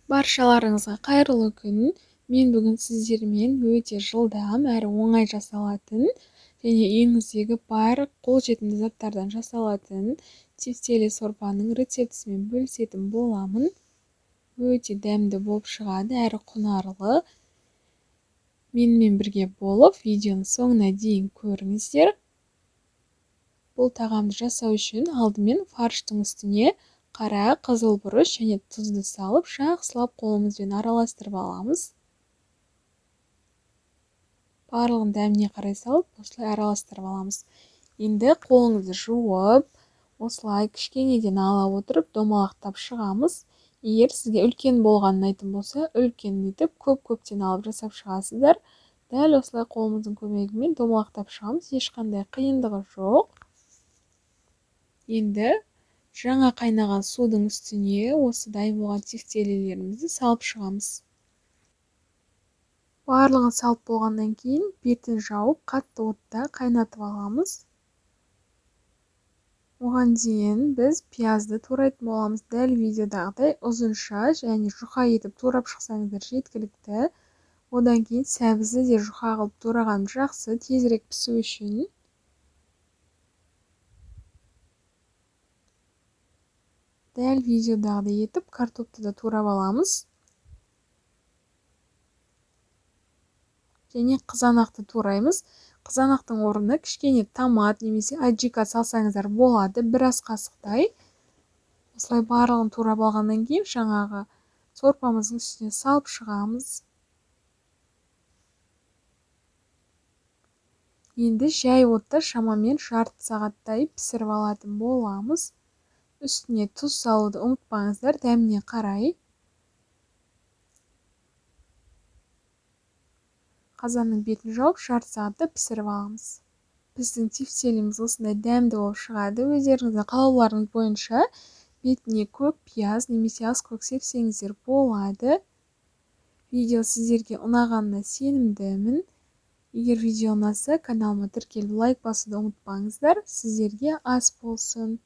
Баршаларыңызға қайырлы күн. Мен бүгін сіздермен өте жылдам әрі оңай жасалатын және үйіңіздегі бар қолжетімді заттардан жасалатын тефтели сорпаның рецептісімен бөлісетін боламын. Өте дәмді болып шығады әрі құнарлы. Менімен бірге болып видеоның соңына дейін көріңіздер. Бұл тағамды жасау үшін алдымен фарштың үстіне қара, қызыл бұрыш және тұзды салып, жақсылап қолымызбен араластырып аламыз. Барлығын дәміне қарай салып, осылай араластырып аламыз. Енді қолыңызды жуып, осылай кішкенеден ала отырып, домалақтап шығамыз. Егер сізге үлкен болғанын айтын болса, үлкен етіп, көп-көптен алып жасап шығасыздар. Дәл осылай қолымыздың көмегімен домалақтап шығамыз. Ешқандай қиындығы жоқ. Енді жаңа қайнаған судың үстіне осы дайын болған тефтелилерімізді салып шығамыз. Барлығын салып болғаннан кейін бетін жауып, қатты отта қайнатып аламыз. Оған дейін біз пиязды турайтын боламыз. Дәл видеодағыдай ұзынша және жұқа етіп турап шықсаңыздар жеткілікті. Одан кейін сәбізді де жұқа қылып тураған жақсы, тезірек пісу үшін. Дәл видеодағыдай етіп картопты да турап аламыз. Және қызанақты тураймыз. Қызанақтың орнына кішкене томат немесе аджика салсаңыздар болады, бір ас қасықтай. Осылай барлығын турап алғаннан кейін жаңағы сорпамыздың үстіне салып шығамыз. Енді жай отта шамамен жарты сағаттай пісіріп алатын боламыз. Үстіне тұз салуды ұмытпаңыздар, дәміне қарай. Қазанның бетін жауып, жарты сағатта пісіріп аламыз. Біздің тефтелиміз осындай дәмді болып шығады. Өздеріңіздің қалауларыңыз бойынша бетіне көк пияз немесе аскөк сепсеңіздер болады. Видео сіздерге ұнағанына сенімдімін. Егер видео ұнаса, каналыма тіркеліп лайк басуды ұмытпаңыздар. Сіздерге ас болсын.